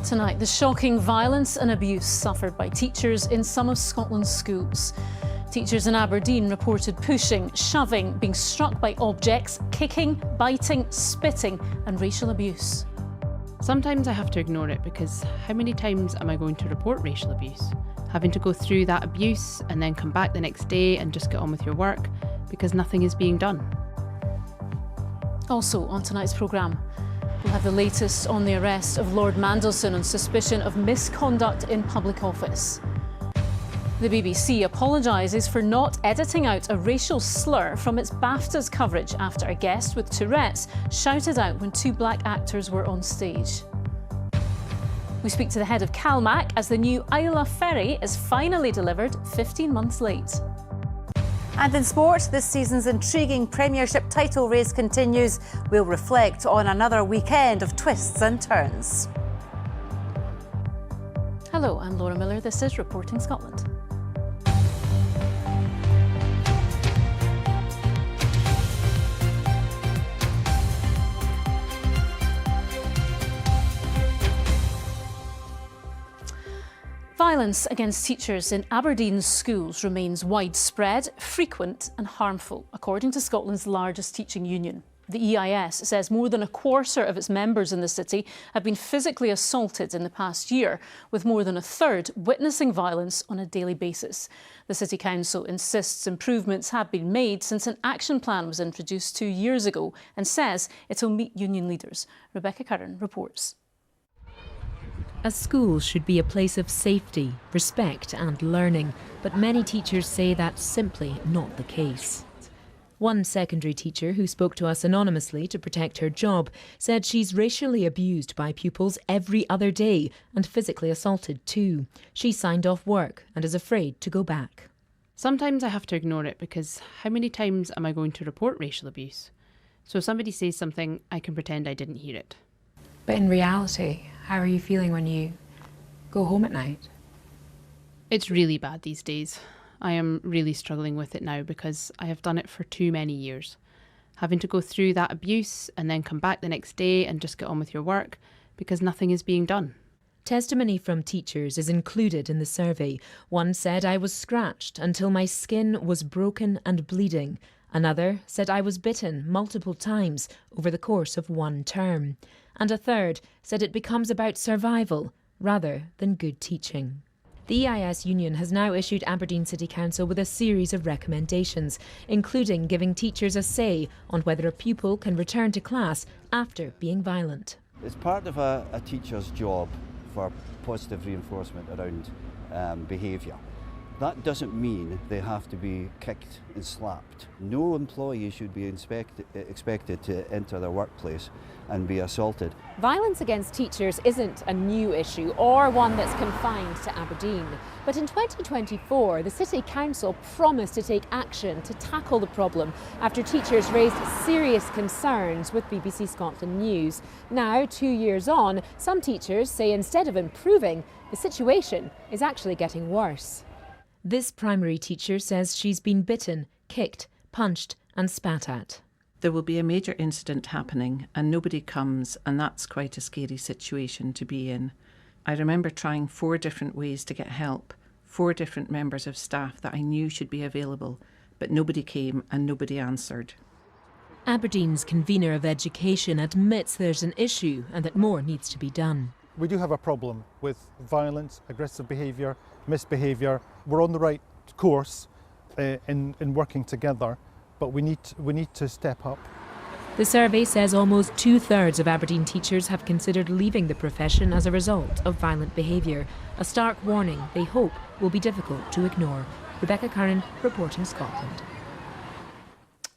Tonight, the shocking violence and abuse suffered by teachers in some of Scotland's schools. Teachers in Aberdeen reported pushing, shoving, being struck by objects, kicking, biting, spitting and racial abuse. Sometimes I have to ignore it because how many times am I going to report racial abuse? Having to go through that abuse and then come back the next day and just get on with your work because nothing is being done. Also on tonight's programme, we'll have the latest on the arrest of Lord Mandelson on suspicion of misconduct in public office. The BBC apologises for not editing out a racial slur from its BAFTA's coverage after a guest with Tourette's shouted out when two black actors were on stage. We speak to the head of CalMac as the new Islay ferry is finally delivered 15 months late. And in sport, this season's intriguing Premiership title race continues. We'll reflect on another weekend of twists and turns. Hello, I'm Laura Miller. This is Reporting Scotland. Violence against teachers in Aberdeen schools remains widespread, frequent and harmful, according to Scotland's largest teaching union. The EIS says more than a quarter of its members in the city have been physically assaulted in the past year, with more than a third witnessing violence on a daily basis. The City Council insists improvements have been made since an action plan was introduced 2 years ago and says it'll meet union leaders. Rebecca Curran reports. A school should be a place of safety, respect and learning, but many teachers say that's simply not the case. One secondary teacher who spoke to us anonymously to protect her job said she's racially abused by pupils every other day and physically assaulted too. She signed off work and is afraid to go back. Sometimes I have to ignore it because how many times am I going to report racial abuse? So if somebody says something, I can pretend I didn't hear it. But in reality, how are you feeling when you go home at night? It's really bad these days. I am really struggling with it now because I have done it for too many years. Having to go through that abuse and then come back the next day and just get on with your work because nothing is being done. Testimony from teachers is included in the survey. One said I was scratched until my skin was broken and bleeding. Another said I was bitten multiple times over the course of one term. And a third said it becomes about survival rather than good teaching. The EIS union has now issued Aberdeen City Council with a series of recommendations, including giving teachers a say on whether a pupil can return to class after being violent. It's part of a teacher's job for positive reinforcement around behaviour. That doesn't mean they have to be kicked and slapped. No employee should be expected to enter their workplace and be assaulted. Violence against teachers isn't a new issue or one that's confined to Aberdeen. But in 2024, the City Council promised to take action to tackle the problem after teachers raised serious concerns with BBC Scotland News. Now, 2 years on, some teachers say instead of improving, the situation is actually getting worse. This primary teacher says she's been bitten, kicked, punched and spat at. There will be a major incident happening and nobody comes, and that's quite a scary situation to be in. I remember trying 4 different ways to get help, 4 different members of staff that I knew should be available, but nobody came and nobody answered. Aberdeen's convener of education admits there's an issue and that more needs to be done. We do have a problem with violence, aggressive behaviour, misbehaviour. We're on the right course in working together, but we need to step up. The survey says almost 2/3 of Aberdeen teachers have considered leaving the profession as a result of violent behaviour. A stark warning they hope will be difficult to ignore. Rebecca Curran, Reporting Scotland.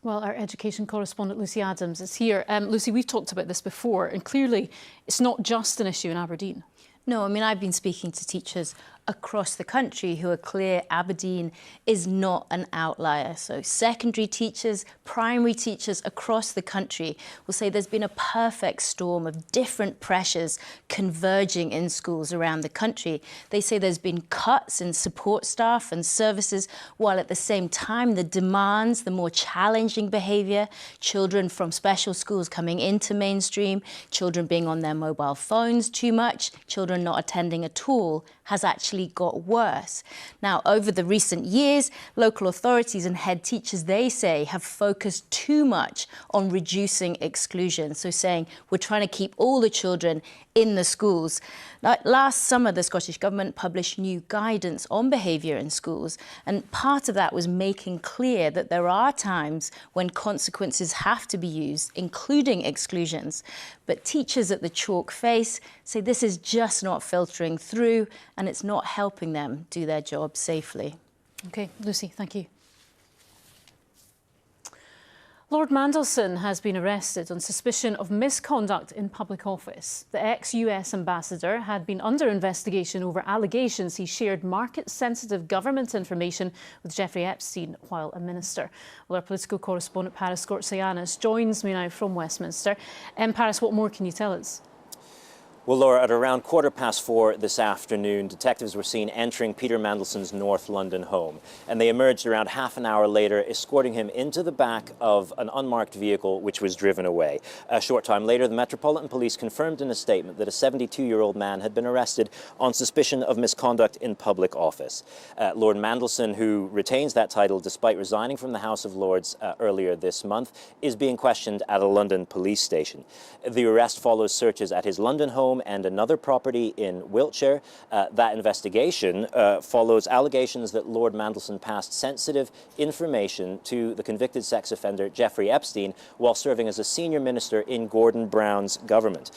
Well, our education correspondent Lucy Adams is here. Lucy, we've talked about this before, and clearly it's not just an issue in Aberdeen. No, I mean, I've been speaking to teachers across the country who are clear Aberdeen is not an outlier. So secondary teachers, primary teachers across the country will say there's been a perfect storm of different pressures converging in schools around the country. They say there's been cuts in support staff and services, while at the same time the demands, the more challenging behaviour, children from special schools coming into mainstream, children being on their mobile phones too much, children not attending at all, has actually got worse. Now, over the recent years, local authorities and head teachers, they say, have focused too much on reducing exclusion. So saying we're trying to keep all the children in the schools. Last summer, the Scottish Government published new guidance on behaviour in schools, and part of that was making clear that there are times when consequences have to be used, including exclusions. But teachers at the chalk face say this is just not filtering through and it's not helping them do their job safely. OK, Lucy, thank you. Lord Mandelson has been arrested on suspicion of misconduct in public office. The ex-US ambassador had been under investigation over allegations he shared market-sensitive government information with Jeffrey Epstein while a minister. Well, our political correspondent Paris Skortsianis joins me now from Westminster. Paris, what more can you tell us? Well, Laura, at around 4:15 this afternoon, detectives were seen entering Peter Mandelson's North London home, and they emerged around half an hour later, escorting him into the back of an unmarked vehicle which was driven away. A short time later, the Metropolitan Police confirmed in a statement that a 72-year-old man had been arrested on suspicion of misconduct in public office. Lord Mandelson, who retains that title despite resigning from the House of Lords earlier this month, is being questioned at a London police station. The arrest follows searches at his London home and another property in Wiltshire. That investigation follows allegations that Lord Mandelson passed sensitive information to the convicted sex offender Jeffrey Epstein while serving as a senior minister in Gordon Brown's government.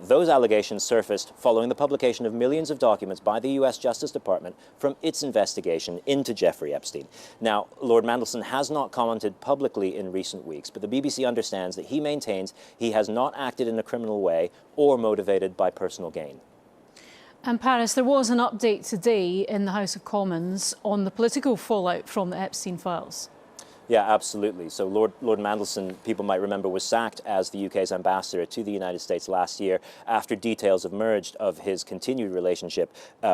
Those allegations surfaced following the publication of millions of documents by the US Justice Department from its investigation into Jeffrey Epstein. Now, Lord Mandelson has not commented publicly in recent weeks, but the BBC understands that he maintains he has not acted in a criminal way or motivated by personal gain. And Paris, there was an update today in the House of Commons on the political fallout from the Epstein files. Yeah, absolutely. So Lord Mandelson, people might remember, was sacked as the UK's ambassador to the United States last year after details emerged of his continued relationship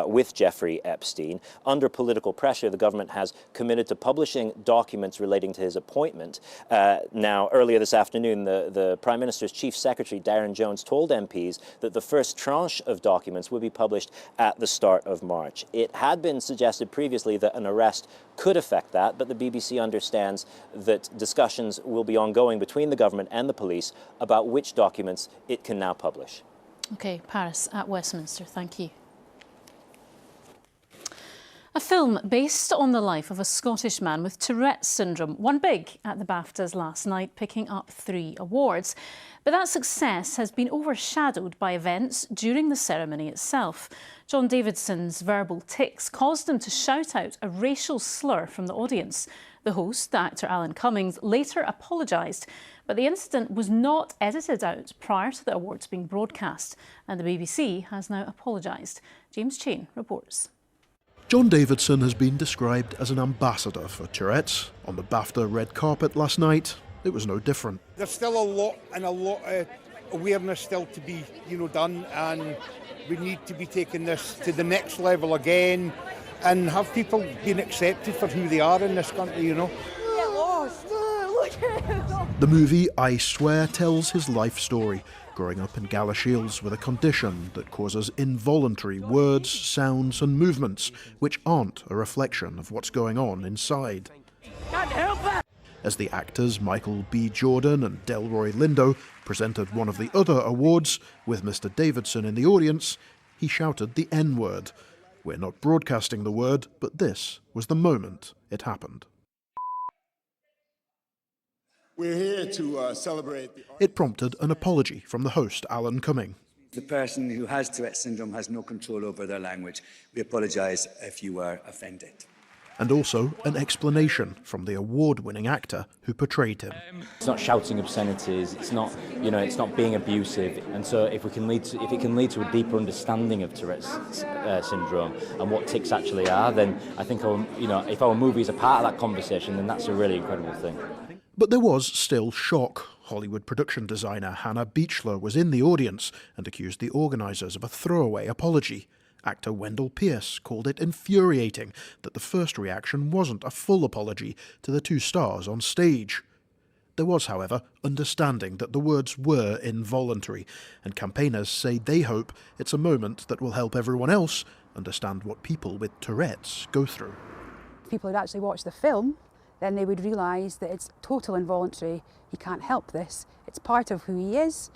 with Jeffrey Epstein. Under political pressure, the government has committed to publishing documents relating to his appointment. Now, earlier this afternoon, the Prime Minister's Chief Secretary, Darren Jones, told MPs that the first tranche of documents would be published at the start of March. It had been suggested previously that an arrest could affect that, but the BBC understands that discussions will be ongoing between the government and the police about which documents it can now publish. OK, Paris at Westminster, thank you. A film based on the life of a Scottish man with Tourette's syndrome won big at the BAFTAs last night, picking up 3 awards. But that success has been overshadowed by events during the ceremony itself. John Davidson's verbal tics caused him to shout out a racial slur from the audience. The host, the actor Alan Cummings, later apologised, but the incident was not edited out prior to the awards being broadcast, and the BBC has now apologised. James Chain reports. John Davidson has been described as an ambassador for Tourette's. On the BAFTA red carpet last night, it was no different. There's still a lot of awareness still to be, done, and we need to be taking this to the next level again and have people being accepted for who they are in this country, Get lost. Look at him. The movie I Swear tells his life story, growing up in Galashiels with a condition that causes involuntary words, sounds and movements which aren't a reflection of what's going on inside. Can't help it. As the actors Michael B. Jordan and Delroy Lindo presented one of the other awards, with Mr. Davidson in the audience, he shouted the N-word. We're not broadcasting the word, but this was the moment it happened. We're here to celebrate. It prompted an apology from the host, Alan Cumming. The person who has Tourette's syndrome has no control over their language. We apologise if you were offended. and also an explanation from the award-winning actor who portrayed him. It's not shouting obscenities. It's not, it's not being abusive. And so, if it can lead to a deeper understanding of Tourette's syndrome and what tics actually are, then I think if our movie is a part of that conversation, then that's a really incredible thing. But there was still shock. Hollywood production designer Hannah Beachler was in the audience and accused the organisers of a throwaway apology. Actor Wendell Pierce called it infuriating that the first reaction wasn't a full apology to the two stars on stage. There was, however, understanding that the words were involuntary, and campaigners say they hope it's a moment that will help everyone else understand what people with Tourette's go through. If people had actually watched the film, then they would realise that it's total involuntary. He can't help this. It's part of who he is.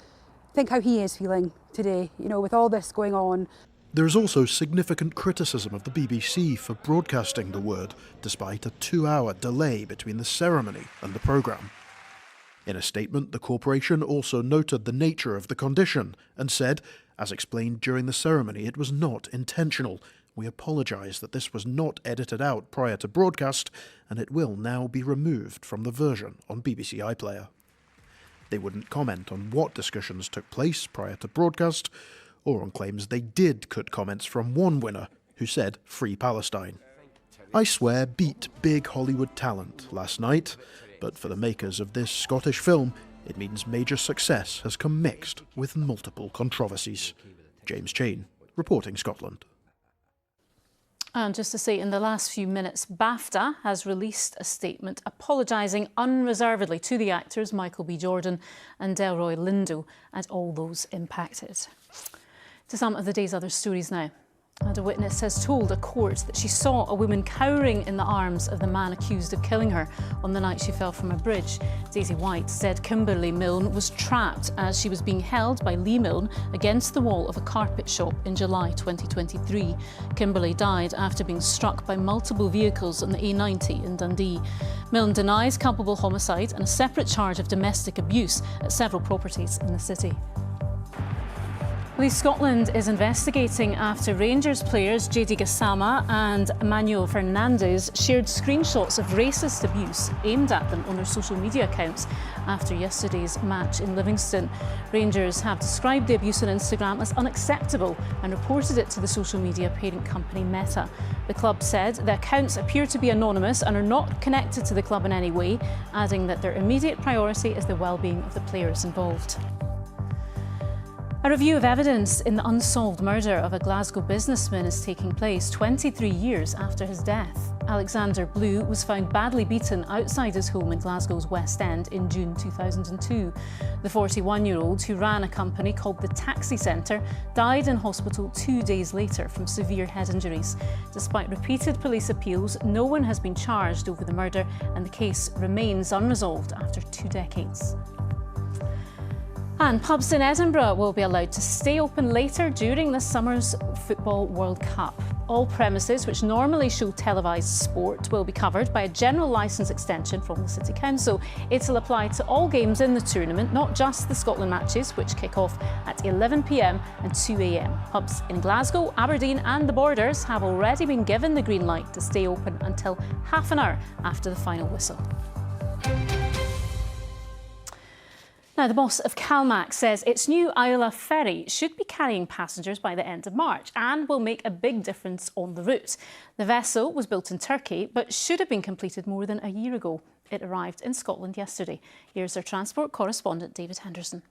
Think how he is feeling today, with all this going on. There is also significant criticism of the BBC for broadcasting the word, despite a 2-hour delay between the ceremony and the programme. In a statement, the corporation also noted the nature of the condition and said, as explained during the ceremony, it was not intentional. We apologise that this was not edited out prior to broadcast, and it will now be removed from the version on BBC iPlayer. They wouldn't comment on what discussions took place prior to broadcast, or on claims they did cut comments from one winner who said Free Palestine. I Swear beat big Hollywood talent last night, but for the makers of this Scottish film, it means major success has come mixed with multiple controversies. James Chain, reporting Scotland. And just to say, in the last few minutes, BAFTA has released a statement apologising unreservedly to the actors Michael B. Jordan and Delroy Lindo and all those impacted. To some of the day's other stories now. And a witness has told a court that she saw a woman cowering in the arms of the man accused of killing her on the night she fell from a bridge. Daisy White said Kimberly Milne was trapped as she was being held by Lee Milne against the wall of a carpet shop in July 2023. Kimberly died after being struck by multiple vehicles on the A90 in Dundee. Milne denies culpable homicide and a separate charge of domestic abuse at several properties in the city. Police Scotland is investigating after Rangers players JD Gassama and Manuel Fernandes shared screenshots of racist abuse aimed at them on their social media accounts after yesterday's match in Livingston. Rangers have described the abuse on Instagram as unacceptable and reported it to the social media parent company Meta. The club said the accounts appear to be anonymous and are not connected to the club in any way, adding that their immediate priority is the well-being of the players involved. A review of evidence in the unsolved murder of a Glasgow businessman is taking place 23 years after his death. Alexander Blue was found badly beaten outside his home in Glasgow's West End in June 2002. The 41-year-old, who ran a company called the Taxi Centre, died in hospital 2 days later from severe head injuries. Despite repeated police appeals, no one has been charged over the murder, and the case remains unresolved after 2 decades. And pubs in Edinburgh will be allowed to stay open later during this summer's Football World Cup. All premises which normally show televised sport will be covered by a general licence extension from the City Council. It'll apply to all games in the tournament, not just the Scotland matches, which kick off at 11 p.m. and 2 a.m. Pubs in Glasgow, Aberdeen and the Borders have already been given the green light to stay open until half an hour after the final whistle. Now, the boss of CalMac says its new Islay ferry should be carrying passengers by the end of March and will make a big difference on the route. The vessel was built in Turkey but should have been completed more than a year ago. It arrived in Scotland yesterday. Here's our transport correspondent, David Henderson.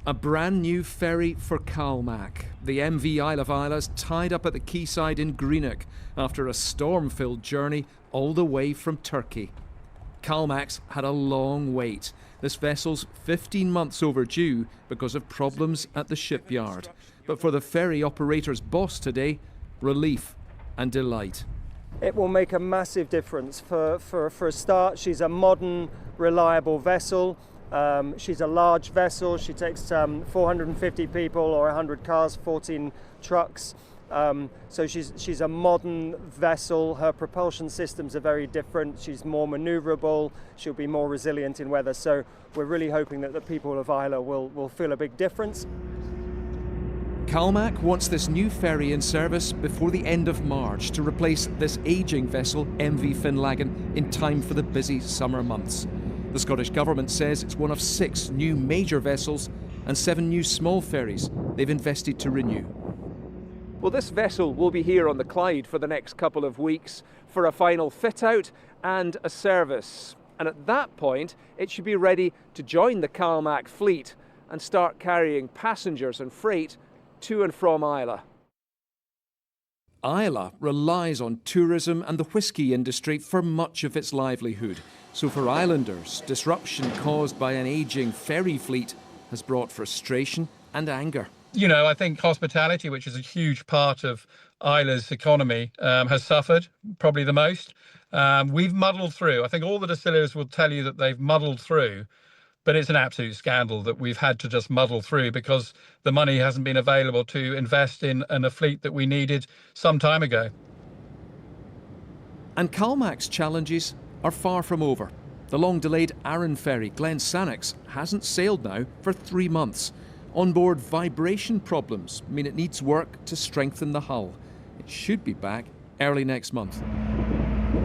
A brand new ferry for CalMac. The MV Isle of Isla's tied up at the quayside in Greenock after a storm-filled journey all the way from Turkey. CalMac's had a long wait. This vessel's 15 months overdue because of problems at the shipyard. But for the ferry operator's boss today, relief and delight. It will make a massive difference. For a start, she's a modern, reliable vessel. She's a large vessel. She takes 450 people or 100 cars, 14 trucks. So she's a modern vessel. Her propulsion systems are very different. She's more manoeuvrable. She'll be more resilient in weather. So we're really hoping that the people of Islay will feel a big difference. CalMac wants this new ferry in service before the end of March to replace this ageing vessel, MV Finlaggan, in time for the busy summer months. The Scottish Government says it's one of 6 new major vessels and 7 new small ferries they've invested to renew. Well, this vessel will be here on the Clyde for the next couple of weeks for a final fit-out and a service. And at that point, it should be ready to join the CalMac fleet and start carrying passengers and freight to and from Islay. Islay relies on tourism and the whisky industry for much of its livelihood. So for islanders, disruption caused by an ageing ferry fleet has brought frustration and anger. You know, I think hospitality, which is a huge part of Islay's economy, has suffered probably the most. We've muddled through. I think all the distillers will tell you that they've muddled through. But it's an absolute scandal that we've had to just muddle through because the money hasn't been available to invest in a fleet that we needed some time ago. And CalMac's challenges are far from over. The long-delayed Arran ferry, Glen Sannox, hasn't sailed now for 3 months. Onboard vibration problems mean it needs work to strengthen the hull. It should be back early next month.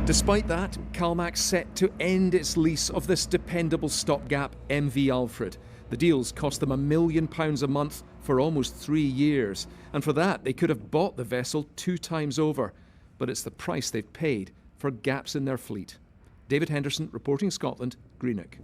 Despite that, CalMac's set to end its lease of this dependable stopgap MV Alfred. The deals cost them £1 million a month for almost 3 years, and for that they could have bought the vessel 2 times over. But it's the price they've paid for gaps in their fleet. David Henderson, reporting Scotland, Greenock.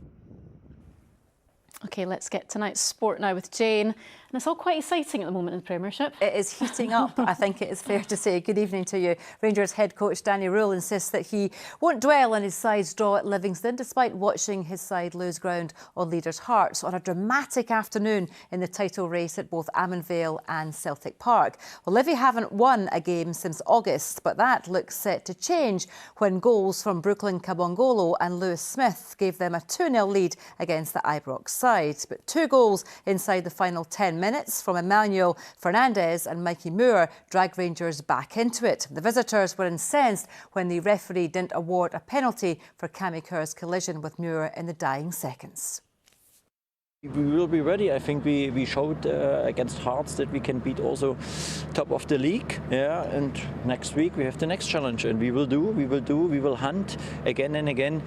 OK, let's get tonight's sport now with Jane. And it's all quite exciting at the moment in the Premiership. It is heating up, I think it is fair to say. Good evening to you. Rangers head coach Danny Rule insists that he won't dwell on his side's draw at Livingston, despite watching his side lose ground on leaders' hearts on a dramatic afternoon in the title race at both Ammanvale and Celtic Park. Well, Livy haven't won a game since August, but that looks set to change when goals from Brooklyn Kabongolo and Lewis Smith gave them a 2-0 lead against the Ibrox side. But 2 goals inside the final 10 minutes from Emmanuel Fernandez and Mikey Moore dragged Rangers back into it. The visitors were incensed when the referee didn't award a penalty for Cammy Kerr's collision with Moore in the dying seconds. We will be ready. I think we showed against Hearts that we can beat also top of the league. Yeah, and next week we have the next challenge, and we will hunt again and again.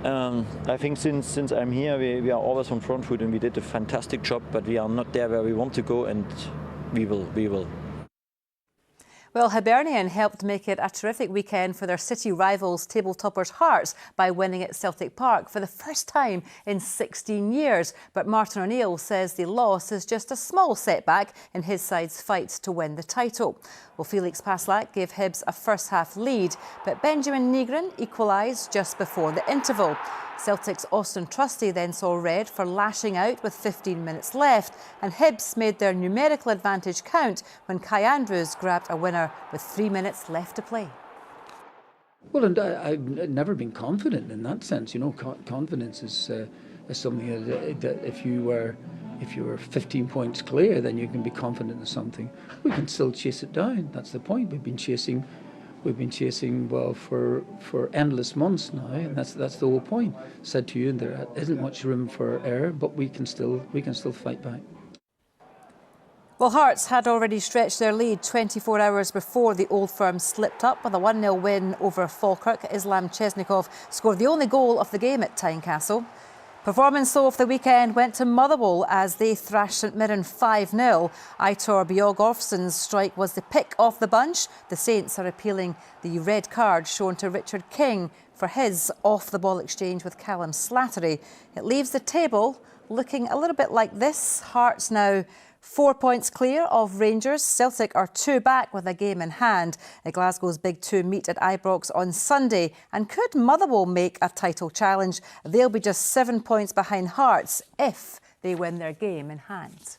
I think since I'm here, we are always on front foot, and we did a fantastic job, but we are not there where we want to go, and we will. Well, Hibernian helped make it a terrific weekend for their city rivals table toppers Hearts by winning at Celtic Park for the first time in 16 years. But Martin O'Neill says the loss is just a small setback in his side's fight to win the title. Well, Felix Paslak gave Hibs a first-half lead, but Benjamin Nygren equalised just before the interval. Celtic's Austin Trusty then saw red for lashing out with 15 minutes left, and Hibs made their numerical advantage count when Kai Andrews grabbed a winner with 3 minutes left to play. Well, and I've never been confident in that sense. You know, confidence is something that if you were 15 points clear, then you can be confident in something. We can still chase it down. That's the point. We've been chasing well for endless months now, and that's the whole point. Said to you, and there isn't much room for error, but we can still fight back. Well, Hearts had already stretched their lead 24 hours before the Old Firm slipped up with a 1-0 win over Falkirk. Islam Chesnikov scored the only goal of the game at Tynecastle. Performance though of the weekend went to Motherwell as they thrashed St Mirren 5-0. Aitor Bjorgolfsson's strike was the pick of the bunch. The Saints are appealing the red card shown to Richard King for his off-the-ball exchange with Callum Slattery. It leaves the table looking a little bit like this. Hearts now 4 points clear of Rangers. Celtic are 2 back with a game in hand. Glasgow's Big Two meet at Ibrox on Sunday. And could Motherwell make a title challenge? They'll be just 7 points behind Hearts if they win their game in hand.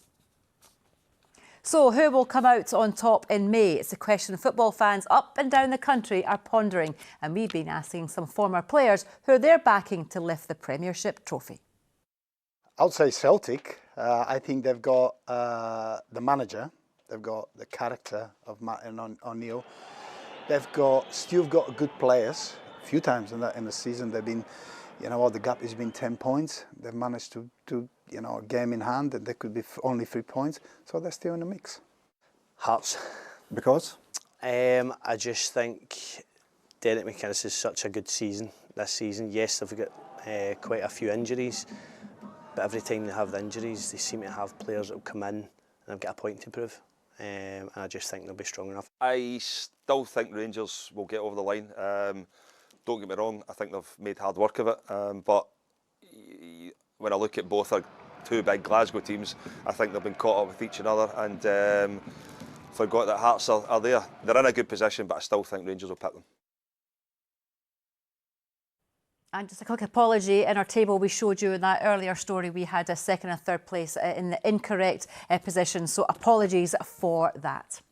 So who will come out on top in May? It's a question football fans up and down the country are pondering. And we've been asking some former players who they're backing to lift the Premiership trophy. I'll say Celtic. I think they've got the manager, they've got the character of Martin O'Neill. They've got good players. A few times in the season they've been, the gap has been 10 points. They've managed to a game in hand, and there could be only 3 points, so they're still in the mix. Hearts. Because? I just think Derek McInnes is such a good season this season. Yes, they've got quite a few injuries, but every time they have the injuries, they seem to have players that will come in and have got a point to prove. And I just think they'll be strong enough. I still think Rangers will get over the line. Don't get me wrong, I think they've made hard work of it. But when I look at both our two big Glasgow teams, I think they've been caught up with each other and forgot that Hearts are there. They're in a good position, but I still think Rangers will pick them. And just a quick apology, in our table we showed you in that earlier story we had a second and third place in the incorrect position, so apologies for that.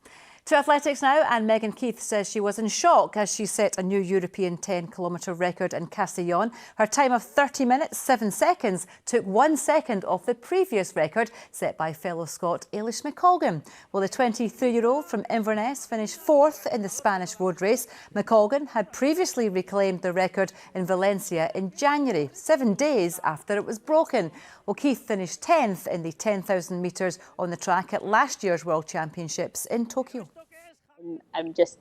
To athletics now, and Megan Keith says she was in shock as she set a new European 10-kilometre record in Castellón. Her time of 30 minutes, 7 seconds took 1 second off the previous record set by fellow Scot Eilish McColgan. Well, the 23-year-old from Inverness finished 4th in the Spanish road race. McColgan had previously reclaimed the record in Valencia in January, 7 days after it was broken. Well, Keith finished 10th in the 10,000 metres on the track at last year's World Championships in Tokyo. I'm just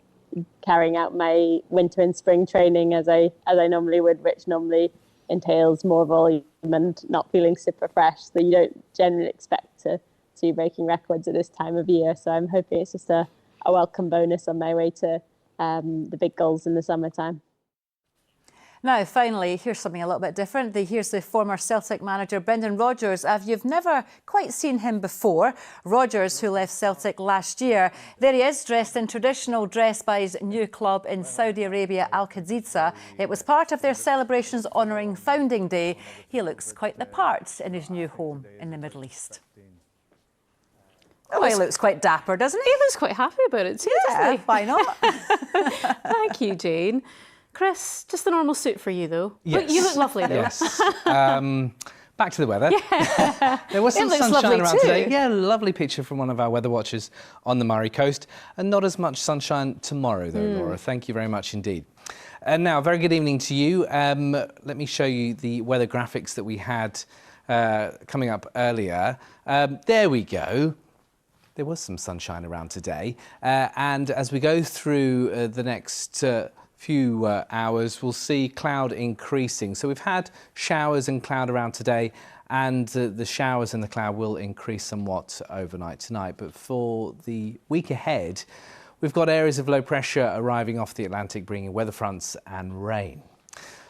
carrying out my winter and spring training as I normally would, which normally entails more volume and not feeling super fresh. So you don't generally expect to be breaking records at this time of year. So I'm hoping it's just a welcome bonus on my way to the big goals in the summertime. Now, finally, here's something a little bit different. Here's the former Celtic manager, Brendan Rodgers. If you've never quite seen him before, Rodgers, who left Celtic last year, there he is, dressed in traditional dress by his new club in Saudi Arabia, Al Qadsiya. It was part of their celebrations honouring Founding Day. He looks quite the part in his new home in the Middle East. Oh, he looks quite dapper, doesn't he? He looks quite happy about it too, doesn't he? Why not? Thank you, Jane. Chris, just the normal suit for you, though. Yes. You look lovely, though. Yes. Back to the weather. Yeah. There was some sunshine around too. today. Yeah, lovely picture from one of our weather watchers on the Murray Coast. And not as much sunshine tomorrow, though, Laura. Thank you very much indeed. And now, very good evening to you. Let me show you the weather graphics that we had coming up earlier. There we go. There was some sunshine around today. And as we go through the next few hours, we'll see cloud increasing. So we've had showers and cloud around today, and the showers and the cloud will increase somewhat overnight tonight. But for the week ahead, we've got areas of low pressure arriving off the Atlantic, bringing weather fronts and rain.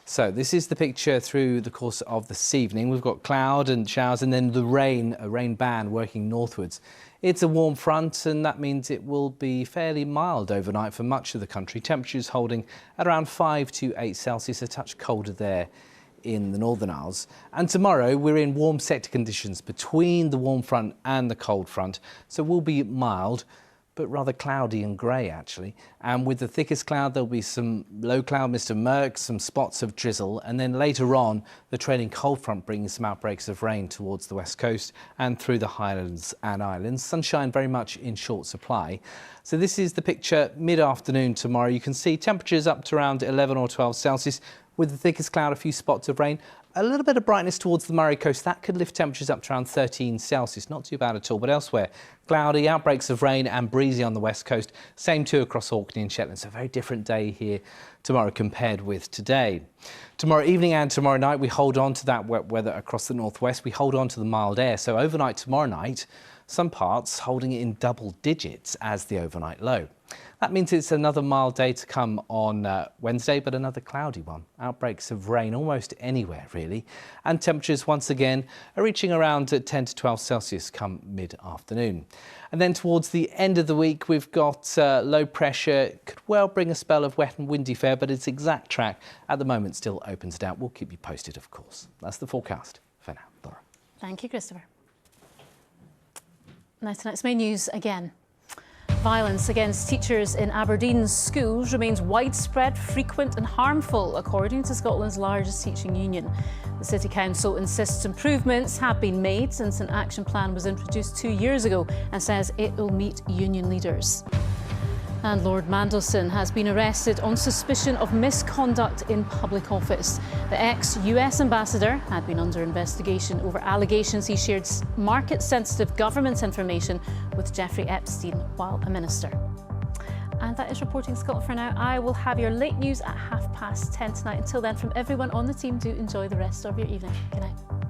So this is the picture through the course of this evening. We've got cloud and showers, and then the rain, a rain band working northwards. It's a warm front, and that means it will be fairly mild overnight for much of the country. Temperatures holding at around 5 to 8 Celsius, a touch colder there in the Northern Isles. And tomorrow we're in warm sector conditions between the warm front and the cold front, so we'll be mild, but rather cloudy and grey actually. And with the thickest cloud, there'll be some low cloud mist and murk, some spots of drizzle, and then later on, the trailing cold front bringing some outbreaks of rain towards the west coast and through the Highlands and Islands. Sunshine very much in short supply. So this is the picture mid-afternoon tomorrow. You can see temperatures up to around 11 or 12 Celsius. With the thickest cloud, a few spots of rain. A little bit of brightness towards the Murray Coast. That could lift temperatures up to around 13 Celsius. Not too bad at all, but elsewhere, cloudy, outbreaks of rain and breezy on the west coast. Same too across Orkney and Shetland. So a very different day here tomorrow compared with today. Tomorrow evening and tomorrow night, we hold on to that wet weather across the northwest. We hold on to the mild air. So overnight tomorrow night, some parts holding it in double digits as the overnight low. That means it's another mild day to come on Wednesday, but another cloudy one. Outbreaks of rain almost anywhere, really. And temperatures, once again, are reaching around 10 to 12 Celsius come mid-afternoon. And then towards the end of the week, we've got low pressure. Could well bring a spell of wet and windy fare, but its exact track at the moment still open to doubt. We'll keep you posted, of course. That's the forecast for now. Laura. Thank you, Christopher. Now tonight's main news again. Violence against teachers in Aberdeen schools remains widespread, frequent and harmful, according to Scotland's largest teaching union. The City Council insists improvements have been made since an action plan was introduced 2 years ago and says it will meet union leaders. And Lord Mandelson has been arrested on suspicion of misconduct in public office. The ex-US ambassador had been under investigation over allegations he shared market-sensitive government information with Jeffrey Epstein while a minister. And that is Reporting Scotland for now. I will have your late news at 10:30 tonight. Until then, from everyone on the team, do enjoy the rest of your evening. Good night.